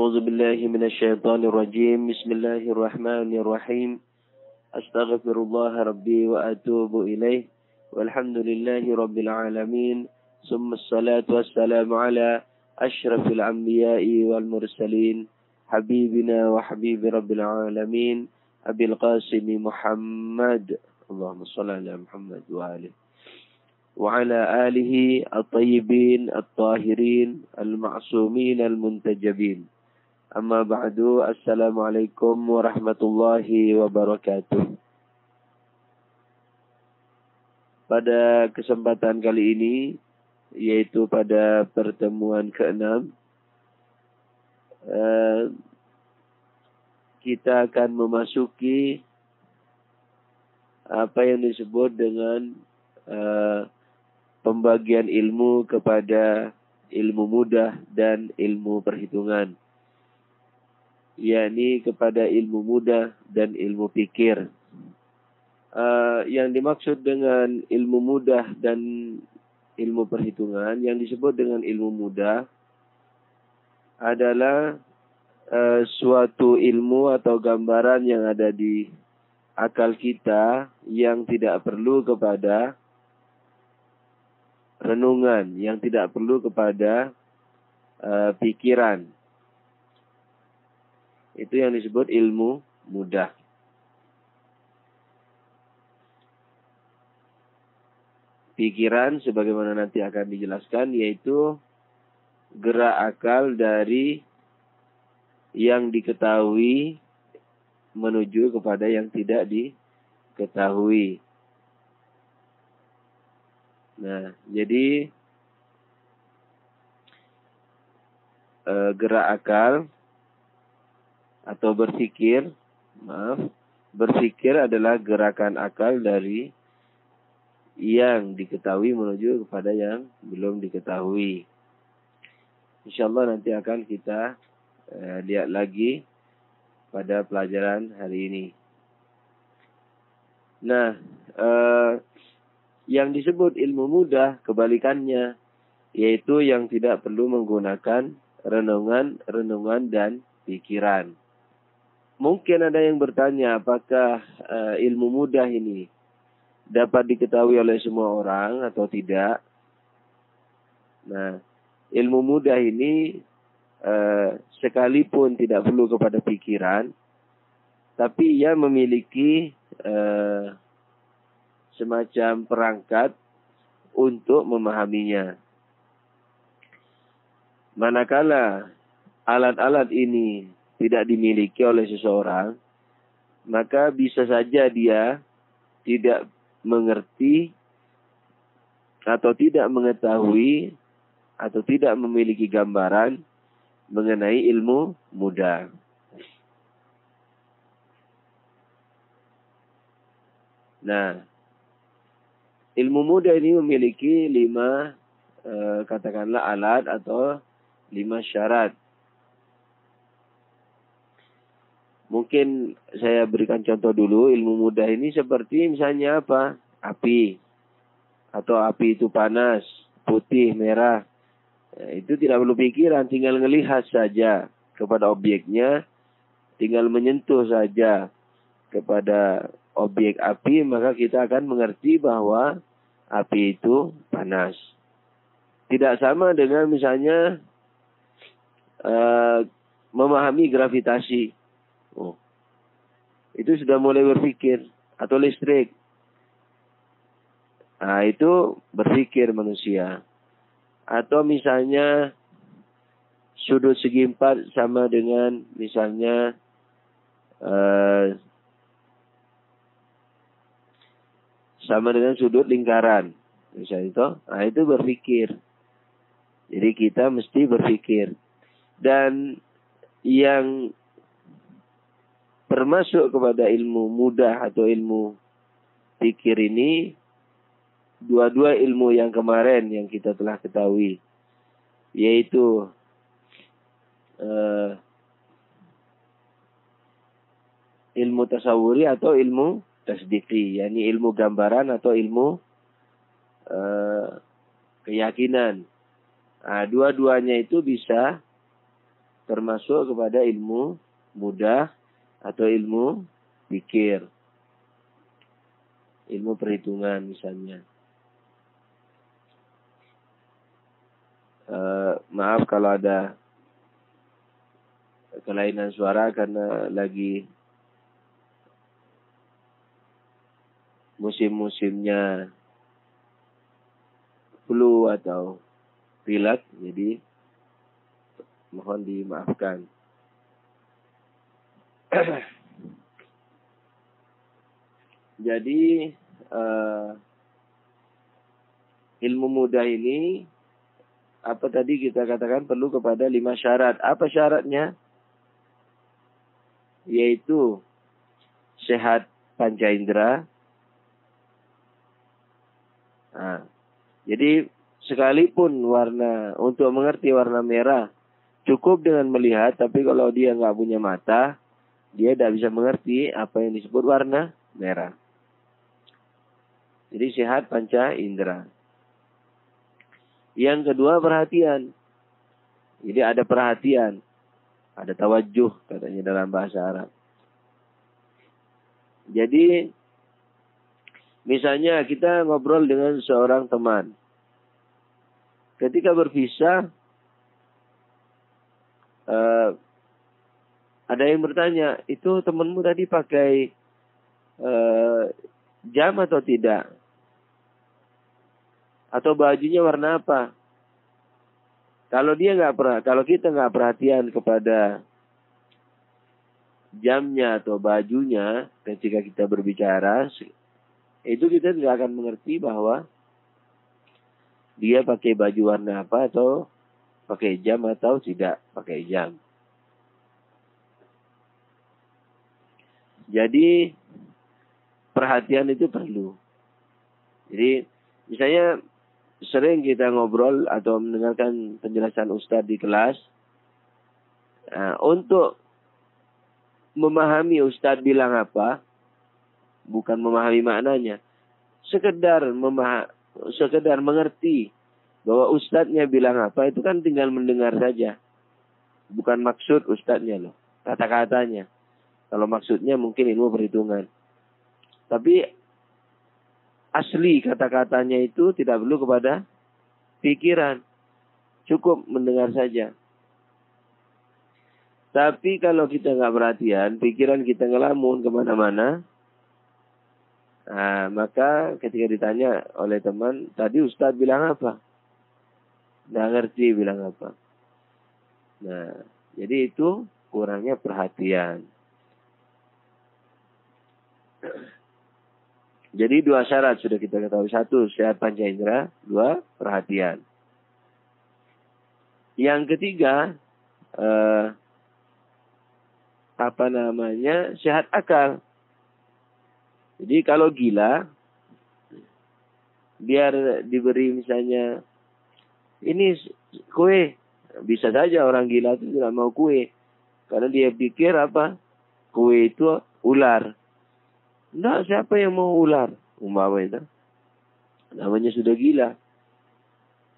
أعوذ بالله من الشيطان الرجيم. بسم الله الرحمن الرحيم. أستغفر الله ربي وأتوب إليه. والحمد لله رب العالمين. ثم الصلاة والسلام على أشرف الأنبياء والمرسلين حبيبنا وحبيب رب العالمين أبي القاسم محمد اللهم صل على محمد وعلى آله الطيبين الطاهرين المعصومين المنتجبين. Amma ba'du. Assalamualaikum warahmatullahi wabarakatuh. Pada kesempatan kali ini, yaitu pada pertemuan ke-6, kita akan memasuki apa yang disebut dengan pembagian ilmu kepada ilmu mudah dan ilmu perhitungan, yakni kepada ilmu mudah dan ilmu pikir. Yang dimaksud dengan ilmu mudah dan ilmu perhitungan, yang disebut dengan ilmu mudah adalah suatu ilmu atau gambaran yang ada di akal kita yang tidak perlu kepada renungan, yang tidak perlu kepada pikiran. Itu yang disebut ilmu mudah. Pikiran, sebagaimana nanti akan dijelaskan, yaitu gerak akal dari yang diketahui menuju kepada yang tidak diketahui. Nah, jadi gerak akal atau berpikir adalah gerakan akal dari yang diketahui menuju kepada yang belum diketahui. Insyaallah nanti akan kita lihat lagi pada pelajaran hari ini. Nah, yang disebut ilmu mudah kebalikannya, yaitu yang tidak perlu menggunakan renungan dan pikiran. Mungkin ada yang bertanya, apakah ilmu mudah ini dapat diketahui oleh semua orang atau tidak? Nah, ilmu mudah ini sekalipun tidak perlu kepada pikiran, tapi ia memiliki semacam perangkat untuk memahaminya. Manakala alat-alat ini tidak dimiliki oleh seseorang, maka bisa saja dia tidak mengerti atau tidak mengetahui atau tidak memiliki gambaran mengenai ilmu mudah. Nah, ilmu mudah ini memiliki 5 katakanlah alat atau 5 syarat. Mungkin saya berikan contoh dulu. Ilmu mudah ini seperti misalnya apa? Api. Atau api itu panas, putih, merah. Itu tidak perlu pikiran, tinggal melihat saja kepada objeknya, tinggal menyentuh saja kepada objek api, maka kita akan mengerti bahwa api itu panas. Tidak sama dengan misalnya memahami gravitasi. Itu sudah mulai berpikir. Atau listrik. Nah, itu berpikir manusia. Atau misalnya sudut segi 4 sama dengan misalnya sama dengan sudut lingkaran. Misalnya itu. Nah, itu berpikir. Jadi kita mesti berpikir. Dan yang termasuk kepada ilmu mudah atau ilmu pikir ini, dua-dua ilmu yang kemarin yang kita telah ketahui, yaitu ilmu tasawuri atau ilmu tasdiki, yakni ilmu gambaran atau ilmu keyakinan. Nah, dua-duanya itu bisa termasuk kepada ilmu mudah atau ilmu pikir, ilmu perhitungan misalnya. Maaf kalau ada kelainan suara karena lagi musim-musimnya flu atau pilek, jadi mohon dimaafkan. Jadi ilmu mudah ini apa tadi kita katakan perlu kepada 5 syarat. Apa syaratnya? Yaitu sehat panca indera. Nah, jadi sekalipun untuk mengerti warna merah cukup dengan melihat, tapi kalau dia nggak punya mata, dia tidak bisa mengerti apa yang disebut warna merah. Jadi sehat panca indera. Yang kedua perhatian. Jadi ada perhatian, ada tawajuh katanya dalam bahasa Arab. Jadi misalnya kita ngobrol dengan seorang teman. Ketika berpisah, ada yang bertanya, itu temanmu tadi pakai jam atau tidak? Atau bajunya warna apa? Kalau kita nggak perhatian kepada jamnya atau bajunya ketika kita berbicara, itu kita tidak akan mengerti bahwa dia pakai baju warna apa atau pakai jam atau tidak pakai jam. Jadi perhatian itu perlu. Jadi misalnya sering kita ngobrol atau mendengarkan penjelasan Ustadz di kelas. Nah, untuk memahami Ustadz bilang apa, bukan memahami maknanya. Sekedar mengerti bahwa Ustadznya bilang apa, itu kan tinggal mendengar saja. Bukan maksud Ustadznya loh, kata-katanya. Kalau maksudnya mungkin ilmu perhitungan. Tapi asli kata-katanya itu tidak perlu kepada pikiran. Cukup mendengar saja. Tapi kalau kita nggak perhatian, pikiran kita ngelamun kemana-mana. Nah, maka ketika ditanya oleh teman, tadi Ustadz bilang apa? Nggak ngerti bilang apa. Nah, jadi itu kurangnya perhatian. Jadi 2 syarat sudah kita ketahui. 1, sehat panca indera. 2, perhatian. Yang ketiga, sehat akal. Jadi kalau gila, biar diberi misalnya, ini kue. Bisa saja orang gila itu tidak mau kue. Karena dia pikir apa? Kue itu ular. Enggak, siapa yang mau ular? Umpama itu. Namanya sudah gila.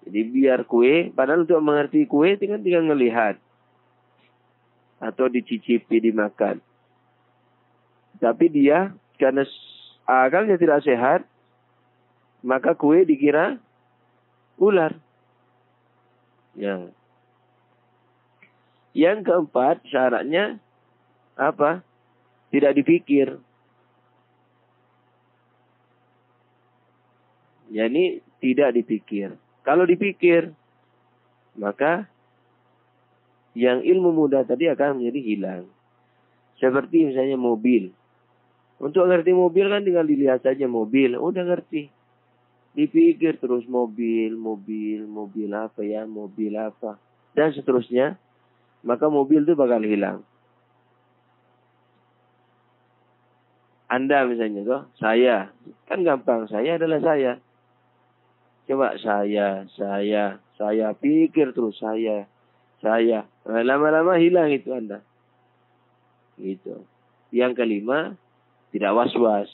Jadi biar kue, padahal untuk mengerti kue tinggal ngelihat. Atau dicicipi, dimakan. Tapi dia, karena akalnya tidak sehat, maka kue dikira ular. Yang keempat, syaratnya apa? Tidak dipikir. Yani tidak dipikir. Kalau dipikir, maka yang ilmu mudah tadi akan menjadi hilang. Seperti misalnya mobil. Untuk ngerti mobil kan tinggal dilihat saja mobil. Udah ngerti. Dipikir terus mobil apa ya, mobil apa. Dan seterusnya. Maka mobil itu bakal hilang. Anda misalnya toh, saya. Kan gampang, saya adalah saya. Coba saya pikir terus saya. Nah, lama-lama hilang itu Anda. Gitu. Yang kelima, tidak was-was.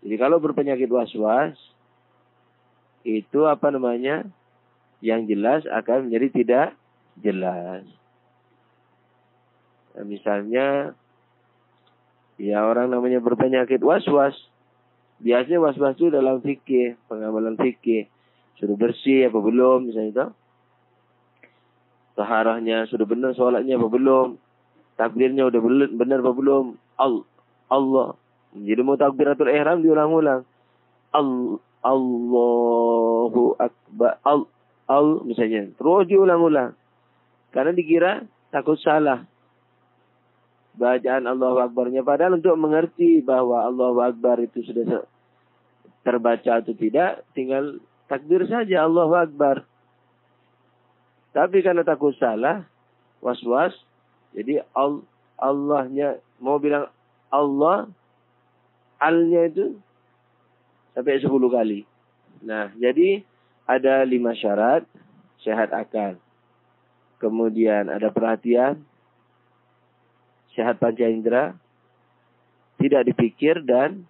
Jadi kalau berpenyakit was-was, itu Yang jelas akan menjadi tidak jelas. Misalnya, ya orang namanya berpenyakit was-was. Biasanya was-was itu dalam fikih, pengamalan fikih. Sudah bersih apa belum, misalnya itu. Taharahnya sudah benar, sholatnya apa belum. Takbirnya udah benar apa belum. Allah. Jadi mau takbiratul ihram diulang-ulang. Allahu Akbar. Misalnya. Terus diulang-ulang. Karena dikira takut salah bacaan Allahu Akbarnya. Padahal untuk mengerti bahwa Allahu Akbar itu sudah terbaca atau tidak, tinggal takbir saja Allahu Akbar. Tapi karena takut salah, was-was, jadi Allahnya mau bilang Allah, alnya itu sampai 10 kali. Nah, jadi ada 5 syarat sehat akal. Kemudian ada perhatian, sehat panca indera, tidak dipikir, dan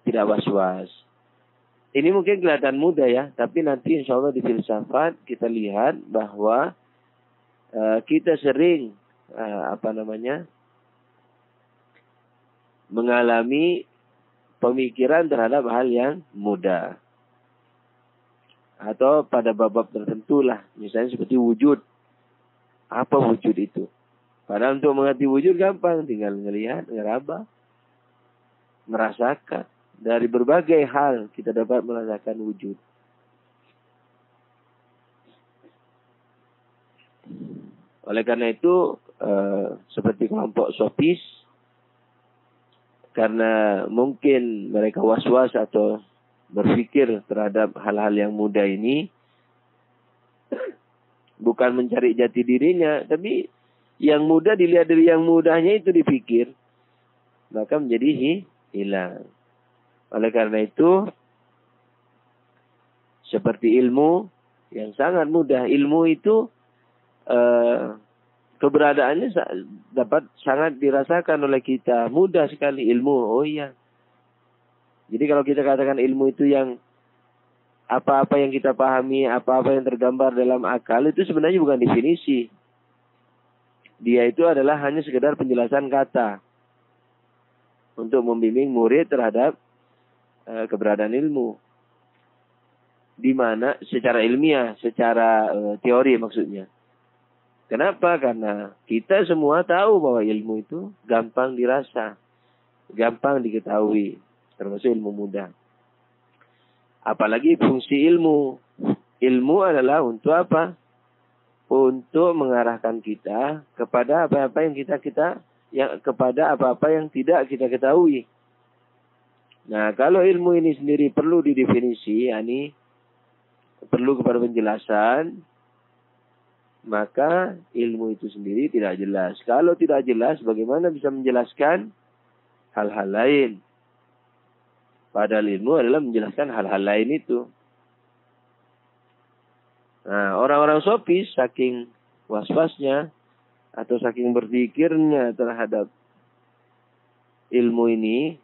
tidak was-was. Ini mungkin kelihatan mudah ya, tapi nanti insya Allah di filsafat kita lihat bahwa kita sering mengalami pemikiran terhadap hal yang mudah. Atau pada bab-bab tertentu lah. Misalnya seperti wujud. Apa wujud itu? Padahal untuk mengerti wujud gampang. Tinggal ngelihat, ngeraba, merasakan. Dari berbagai hal kita dapat merasakan wujud. Oleh karena itu, seperti kelompok sofis, karena mungkin mereka was-was atau berpikir terhadap hal-hal yang mudah ini, bukan mencari jati dirinya, tapi yang mudah dilihat dari yang mudahnya itu dipikir, maka menjadi hilang. Oleh karena itu, seperti ilmu yang sangat mudah, ilmu itu keberadaannya dapat sangat dirasakan oleh kita. Mudah sekali ilmu. Oh iya. Jadi kalau kita katakan ilmu itu yang apa-apa yang kita pahami, apa-apa yang tergambar dalam akal, itu sebenarnya bukan definisi. Dia itu adalah hanya sekedar penjelasan kata untuk membimbing murid terhadap keberadaan ilmu. Di mana secara ilmiah, secara teori maksudnya. Kenapa? Karena kita semua tahu bahwa ilmu itu gampang dirasa, gampang diketahui, termasuk ilmu mudah. Apalagi fungsi ilmu. Ilmu adalah untuk apa? Untuk mengarahkan kita kepada apa-apa yang kepada apa-apa yang tidak kita ketahui. Nah, kalau ilmu ini sendiri perlu didefinisi, yakni perlu kepada penjelasan, maka ilmu itu sendiri tidak jelas. Kalau tidak jelas, bagaimana bisa menjelaskan hal-hal lain? Padahal ilmu adalah menjelaskan hal-hal lain itu. Nah, orang-orang sofis saking was-wasnya atau saking berpikirnya terhadap ilmu ini,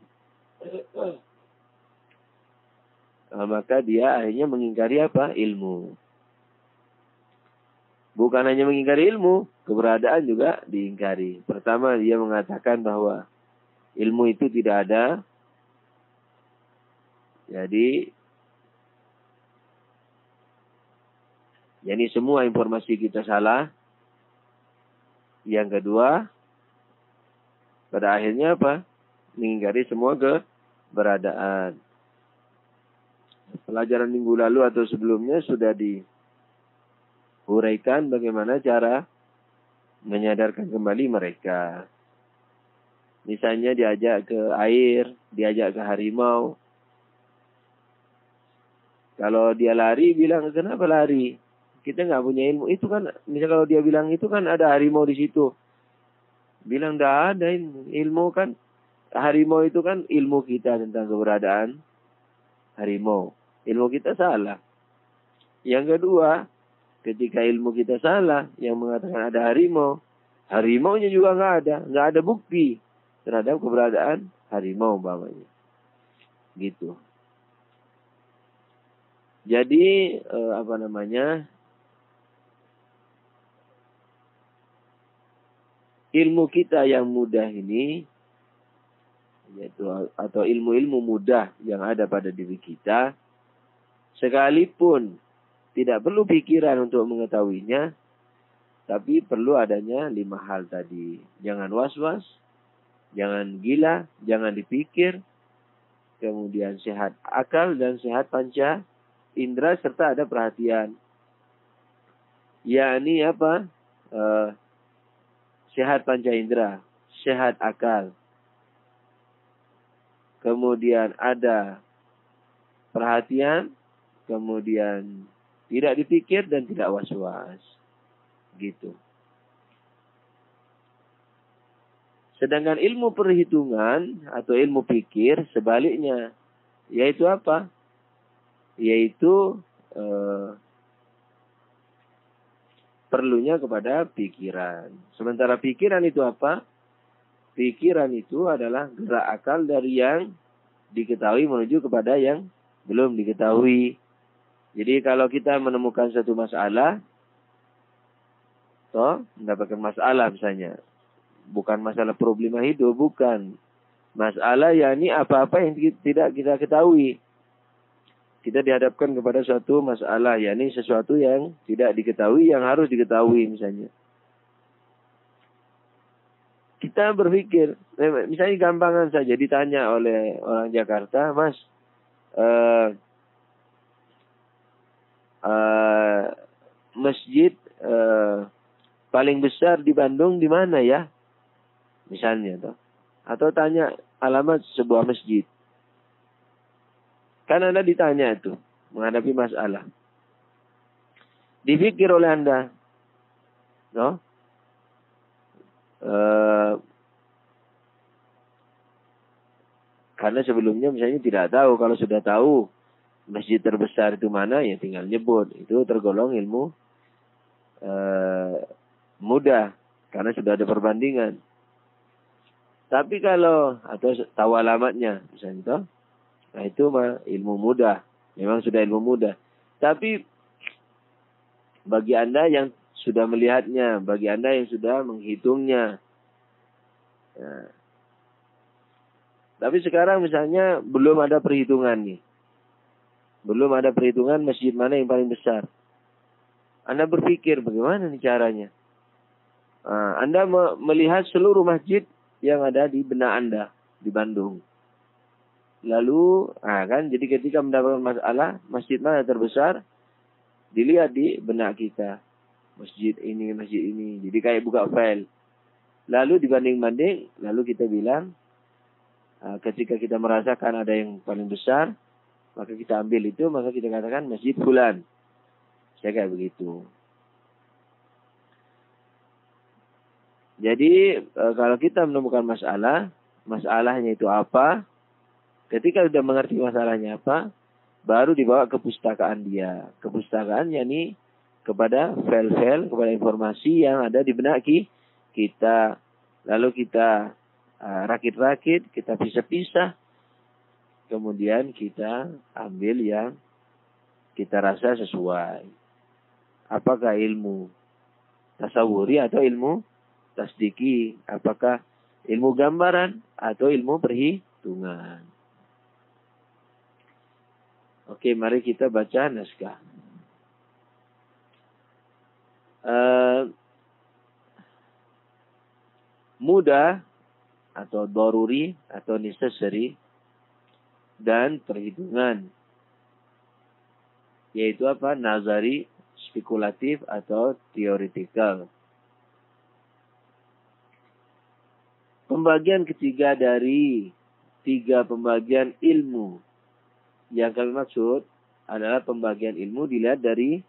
maka dia akhirnya mengingkari apa? Ilmu. Bukan hanya mengingkari ilmu, keberadaan juga diingkari. Pertama, dia mengatakan bahwa ilmu itu tidak ada. Jadi semua informasi kita salah. Yang kedua, pada akhirnya apa? Mengingkari semua keberadaan. Pelajaran minggu lalu atau sebelumnya sudah diuraikan bagaimana cara menyadarkan kembali mereka. Misalnya diajak ke air, diajak ke harimau. Kalau dia lari, bilang, kenapa lari? Kita nggak punya ilmu. Itu kan, misalnya kalau dia bilang, itu kan ada harimau di situ. Bilang, nggak ada ilmu kan. Harimau itu kan ilmu kita tentang keberadaan harimau. Ilmu kita salah. Yang kedua, ketika ilmu kita salah, yang mengatakan ada harimau, harimaunya juga nggak ada. Nggak ada bukti terhadap keberadaan harimau umpamanya. Gitu. Jadi ilmu kita yang mudah ini, yaitu atau ilmu-ilmu mudah yang ada pada diri kita, sekalipun tidak perlu pikiran untuk mengetahuinya, tapi perlu adanya 5 hal tadi. Jangan was-was, jangan gila, jangan dipikir, kemudian sehat akal dan sehat panca indera, serta ada perhatian. Yakni apa? Sehat panca indera, sehat akal. Kemudian ada perhatian, kemudian tidak dipikir dan tidak was-was. Gitu. Sedangkan ilmu perhitungan atau ilmu pikir sebaliknya. Yaitu apa? Yaitu perlunya kepada pikiran. Sementara pikiran itu apa? Pikiran itu adalah gerak akal dari yang diketahui menuju kepada yang belum diketahui. Jadi kalau kita menemukan satu masalah, mendapatkan masalah misalnya, bukan masalah problema hidup, bukan. Masalah yakni apa-apa yang tidak kita ketahui. Kita dihadapkan kepada suatu masalah, yakni sesuatu yang tidak diketahui, yang harus diketahui misalnya. Kita berpikir, misalnya gampangan saja ditanya oleh orang Jakarta, Mas, masjid paling besar di Bandung di mana ya? Misalnya toh. Atau tanya alamat sebuah masjid. Kan Anda ditanya itu menghadapi masalah. Dipikir oleh Anda. No? Karena sebelumnya misalnya tidak tahu. Kalau sudah tahu masjid terbesar itu mana, ya tinggal nyebut. Itu tergolong ilmu mudah. Karena sudah ada perbandingan. Tapi kalau, atau tahu alamatnya, misalnya itu, nah itu mah ilmu mudah. Memang sudah ilmu mudah. Tapi bagi Anda yang sudah melihatnya, bagi Anda yang sudah menghitungnya. Nah. Tapi sekarang misalnya belum ada perhitungan nih. Belum ada perhitungan masjid mana yang paling besar. Anda berpikir bagaimana nih caranya. Nah, Anda melihat seluruh masjid yang ada di benak Anda di Bandung. Lalu, kan jadi ketika mendapatkan masalah, masjid mana terbesar, dilihat di benak kita. Masjid ini. Jadi kayak buka file. Lalu dibanding-banding, lalu kita bilang, ketika kita merasakan ada yang paling besar, maka kita ambil itu, maka kita katakan masjid fulan. Saya kayak begitu. Jadi kalau kita menemukan masalah, masalahnya itu apa, ketika sudah mengerti masalahnya apa, baru dibawa ke pustakaan dia. Kepustakaan yakni kepada file-file, kepada informasi yang ada di benak kita. Lalu kita rakit-rakit, kita pisah-pisah. Kemudian kita ambil yang kita rasa sesuai. Apakah ilmu tasawuri atau ilmu tasdiki? Apakah ilmu gambaran atau ilmu perhitungan? Oke, mari kita baca naskah. Mudah atau daruri atau necessary dan perhitungan. Yaitu apa? Nazari, spekulatif atau theoretical. Pembagian ketiga dari 3 pembagian ilmu. Yang kami maksud adalah pembagian ilmu dilihat dari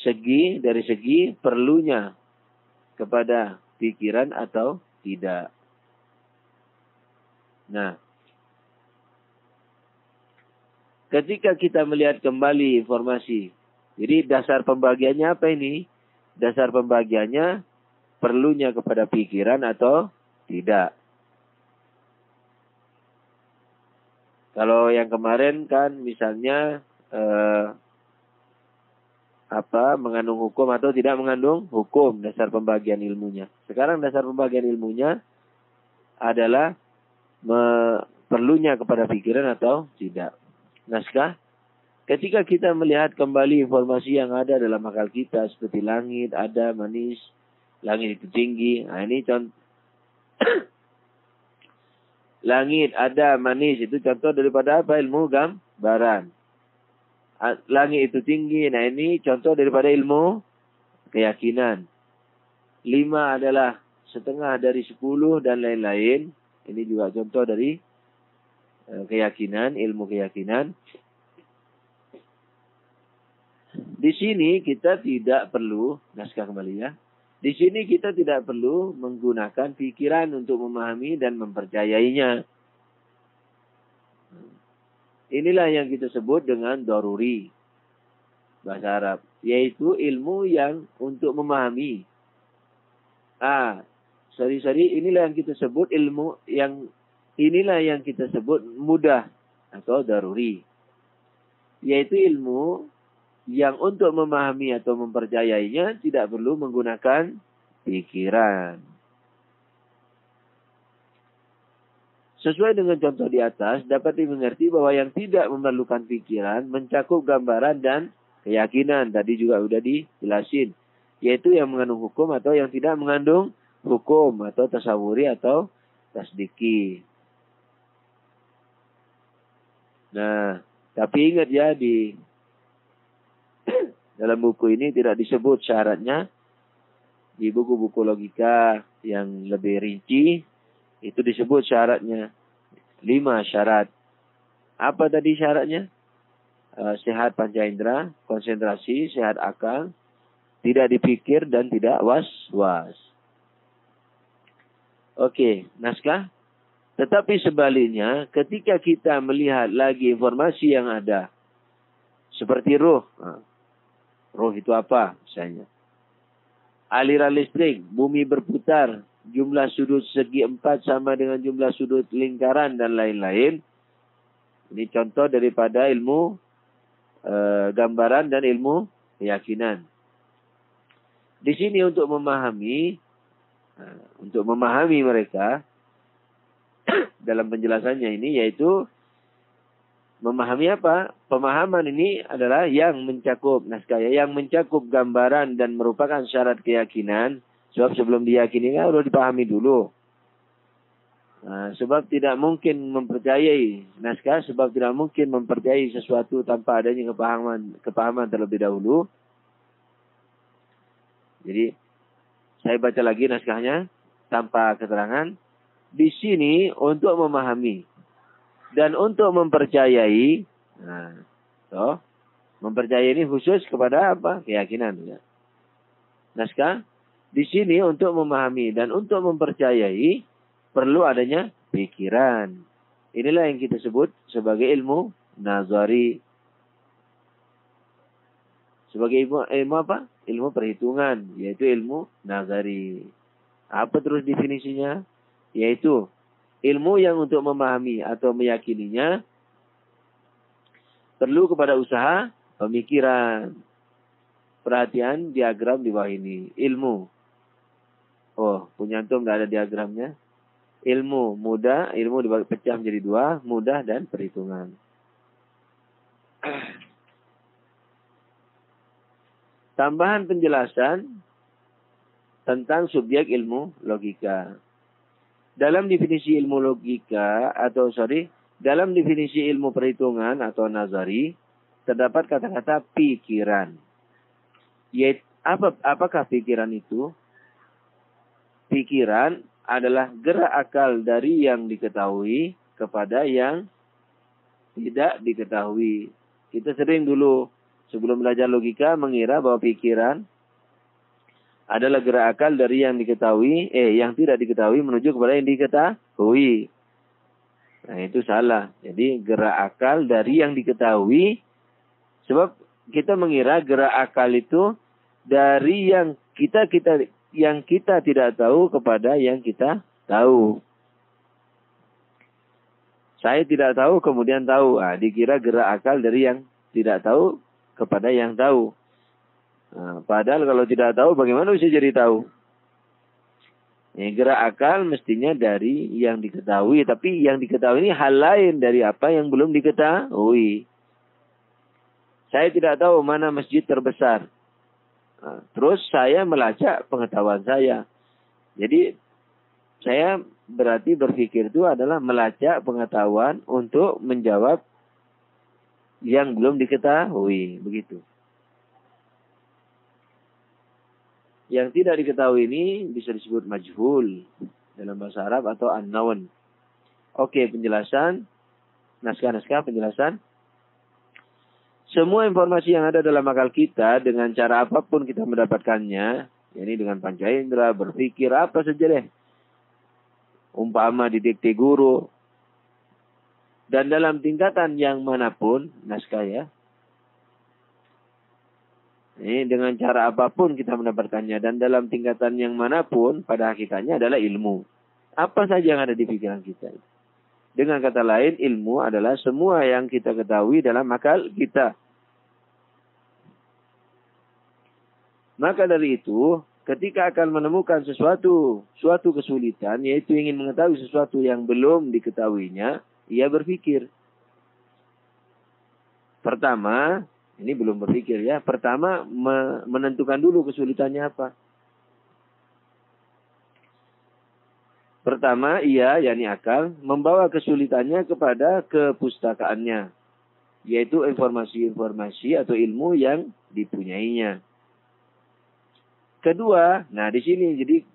segi perlunya kepada pikiran atau tidak. Nah, ketika kita melihat kembali informasi, jadi dasar pembagiannya apa ini? Dasar pembagiannya perlunya kepada pikiran atau tidak. Kalau yang kemarin kan misalnya mengandung hukum atau tidak mengandung hukum, dasar pembagian ilmunya. Sekarang dasar pembagian ilmunya adalah perlunya kepada pikiran atau tidak. Naskah, ketika kita melihat kembali informasi yang ada dalam akal kita seperti langit ada manis, langit itu tinggi. Nah, ini contoh langit ada manis itu contoh daripada apa? Ilmu gambaran. Langit itu tinggi. Nah, ini contoh daripada ilmu keyakinan. 5 adalah setengah dari 10 dan lain-lain. Ini juga contoh dari keyakinan, ilmu keyakinan. Di sini kita tidak perlu, naskah kembali ya. Di sini kita tidak perlu menggunakan pikiran untuk memahami dan mempercayainya. Inilah yang kita sebut dengan daruri bahasa Arab, yaitu ilmu yang untuk memahami. Inilah yang kita sebut ilmu yang inilah yang kita sebut mudah atau daruri, yaitu ilmu yang untuk memahami atau mempercayainya tidak perlu menggunakan pikiran. Sesuai dengan contoh di atas, dapat dimengerti bahwa yang tidak memerlukan pikiran mencakup gambaran dan keyakinan. Tadi juga sudah dijelasin. Yaitu yang mengandung hukum atau yang tidak mengandung hukum. Atau tasawuri atau tasdiki. Nah, tapi ingat ya, di dalam buku ini tidak disebut syaratnya. Di buku-buku logika yang lebih rinci, itu disebut syaratnya. 5 syarat. Apa tadi syaratnya? Sehat panca indera, konsentrasi, sehat akal, tidak dipikir dan tidak was-was. Oke, naskah. Tetapi sebaliknya, ketika kita melihat lagi informasi yang ada, seperti ruh. Ruh itu apa misalnya? Aliran listrik, bumi berputar, jumlah sudut segi 4 sama dengan jumlah sudut lingkaran dan lain-lain. Ini contoh daripada ilmu gambaran dan ilmu keyakinan. Di sini untuk memahami mereka dalam penjelasannya ini, yaitu memahami apa? Pemahaman ini adalah yang mencakup naskah, yang mencakup gambaran dan merupakan syarat keyakinan. Sebab sebelum diyakini kan harus dipahami dulu. Sebab tidak mungkin mempercayai naskah, sebab tidak mungkin mempercayai sesuatu tanpa adanya kepahaman terlebih dahulu. Jadi saya baca lagi naskahnya tanpa keterangan. Di sini untuk memahami dan untuk mempercayai. Mempercayai ini khusus kepada apa? Keyakinan. Ya. Naskah. Di sini untuk memahami dan untuk mempercayai perlu adanya pikiran. Inilah yang kita sebut sebagai ilmu nazari. Sebagai ilmu apa? Ilmu perhitungan, yaitu ilmu nazari. Apa terus definisinya? Yaitu ilmu yang untuk memahami atau meyakininya perlu kepada usaha pemikiran. Perhatian diagram di bawah ini. Ilmu. Oh, punya antum tidak ada diagramnya. Ilmu mudah, ilmu dipecah menjadi 2, mudah dan perhitungan. Tambahan penjelasan tentang subjek ilmu logika. Dalam definisi ilmu logika dalam definisi ilmu perhitungan atau nazari terdapat kata-kata pikiran. Apakah pikiran itu? Pikiran adalah gerak akal dari yang diketahui kepada yang tidak diketahui. Kita sering dulu sebelum belajar logika mengira bahwa pikiran adalah gerak akal dari yang diketahui, yang tidak diketahui menuju kepada yang diketahui. Nah, itu salah. Jadi gerak akal dari yang diketahui, sebab kita mengira gerak akal itu dari yang kita tidak tahu kepada yang kita tahu. Saya tidak tahu kemudian tahu. Dikira gerak akal dari yang tidak tahu kepada yang tahu. Nah, padahal kalau tidak tahu bagaimana bisa jadi tahu? Gerak akal mestinya dari yang diketahui. Tapi yang diketahui ini hal lain dari apa yang belum diketahui. Saya tidak tahu mana masjid terbesar. Nah, terus saya melacak pengetahuan saya. Jadi saya berarti berpikir itu adalah melacak pengetahuan untuk menjawab yang belum diketahui. Begitu. Yang tidak diketahui ini bisa disebut majhul dalam bahasa Arab atau unknown. Oke, penjelasan. Naskah-naskah penjelasan. Semua informasi yang ada dalam akal kita dengan cara apapun kita mendapatkannya. Ini dengan panca indera, berpikir, apa saja deh. Umpama didikte guru. Dan dalam tingkatan yang manapun, naskah ya. Ini dengan cara apapun kita mendapatkannya. Dan dalam tingkatan yang manapun, pada hakikatnya adalah ilmu. Apa saja yang ada di pikiran kita. Dengan kata lain, ilmu adalah semua yang kita ketahui dalam akal kita. Maka dari itu, ketika akan menemukan suatu kesulitan, yaitu ingin mengetahui sesuatu yang belum diketahuinya, ia berpikir. Pertama, ini belum berpikir ya. Pertama, menentukan dulu kesulitannya apa. Pertama, ia, yakni akal, membawa kesulitannya kepada kepustakaannya. Yaitu informasi-informasi atau ilmu yang dipunyainya. Kedua, nah di sini jadi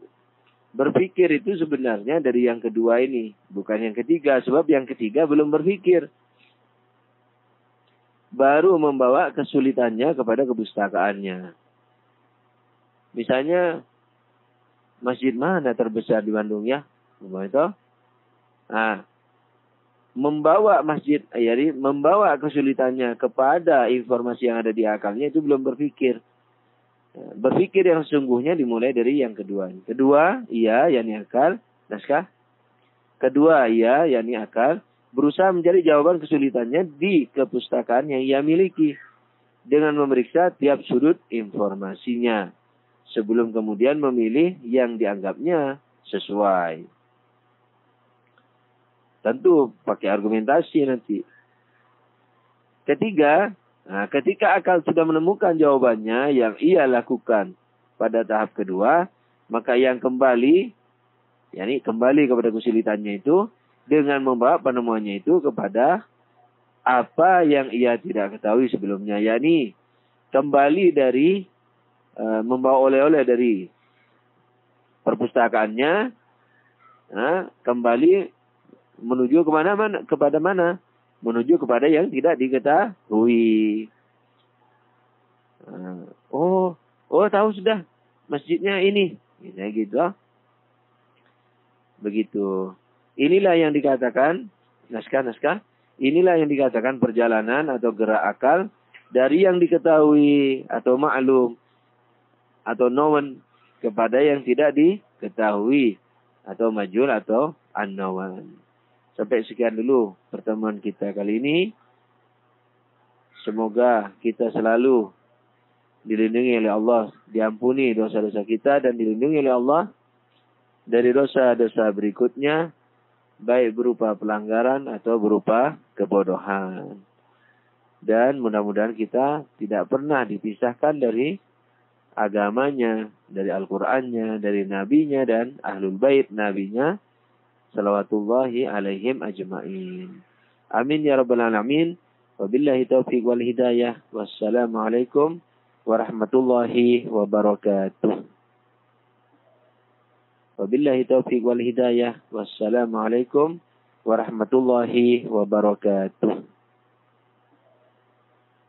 berpikir itu sebenarnya dari yang kedua ini. Bukan yang ketiga, sebab yang ketiga belum berpikir. Baru membawa kesulitannya kepada kepustakaannya. Misalnya, masjid mana terbesar di Bandung ya? Itu. Nah, membawa masjid, jadi membawa kesulitannya kepada informasi yang ada di akalnya itu belum berpikir. Berpikir yang sesungguhnya dimulai dari yang kedua. Kedua, ia, yakni akal, naskah. Kedua, ia, yakni akal, berusaha mencari jawaban kesulitannya di kepustakaan yang ia miliki dengan memeriksa tiap sudut informasinya sebelum kemudian memilih yang dianggapnya sesuai. Tentu pakai argumentasi nanti. Ketiga, nah, ketika akal sudah menemukan jawabannya yang ia lakukan pada tahap kedua, maka yang kembali, yakni kembali kepada kesulitannya itu, dengan membawa penemuannya itu kepada apa yang ia tidak ketahui sebelumnya. Yakni kembali dari membawa oleh-oleh dari perpustakaannya, kembali menuju kepada mana? Menuju kepada yang tidak diketahui. Tahu sudah masjidnya ini. Gitu. Begitu. Inilah yang dikatakan, naskah-naskah, inilah yang dikatakan perjalanan atau gerak akal dari yang diketahui atau maklum atau known kepada yang tidak diketahui atau majhul atau unknown. Sampai sekian dulu pertemuan kita kali ini. Semoga kita selalu dilindungi oleh Allah, diampuni dosa-dosa kita dan dilindungi oleh Allah dari dosa-dosa berikutnya, baik berupa pelanggaran atau berupa kebodohan. Dan mudah-mudahan kita tidak pernah dipisahkan dari agamanya, dari Al-Qur'annya, dari nabinya dan ahlul bait nabinya salawatullahi alaihim ajma'in. Amin ya rabbal alamin. Wabillahi taufiq wal hidayah. Wassalamualaikum warahmatullahi wabarakatuh. Wabillahi taufiq wal hidayah. Wassalamualaikum warahmatullahi wabarakatuh.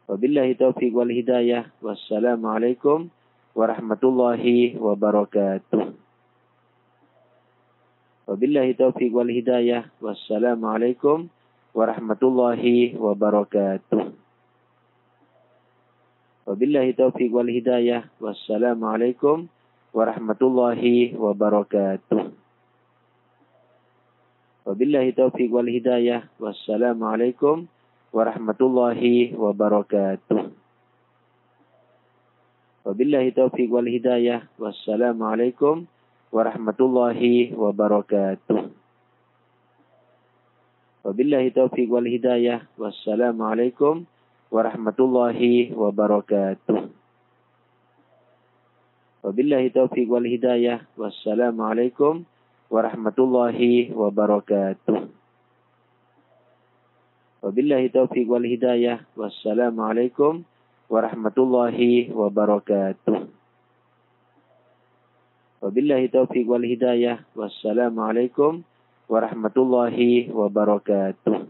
Wabillahi taufiq wal hidayah. Wassalamualaikum warahmatullahi wabarakatuh. Wabillahi taufiq wal hidayah. Wassalamualaikum warahmatullahi wabarakatuh. Wabillahi taufiq wal hidayah. Wassalamualaikum warahmatullahi wabarakatuh. Wabillahi taufiq wal hidayah. Wassalamualaikum warahmatullahi wabarakatuh. Wabillahi taufiq wal hidayah. Wassalamualaikum warahmatullahi wabarakatuh. Wabillahi taufiq wal hidayah. Wassalamualaikum warahmatullahi wabarakatuh. Wabillahi taufiq wal hidayah. Wassalamualaikum warahmatullahi wabarakatuh. Wabillahi taufiq wal hidayah. Wassalamualaikum warahmatullahi wabarakatuh. Wabillahi taufiq wal hidayah. Wassalamualaikum warahmatullahi wabarakatuh.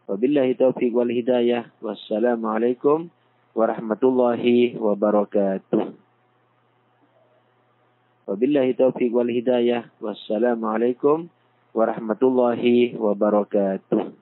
Wabillahi taufiq wal hidayah. Wassalamualaikum warahmatullahi wabarakatuh. Wabillahi taufiq wal hidayah. Wassalamualaikum warahmatullahi wabarakatuh.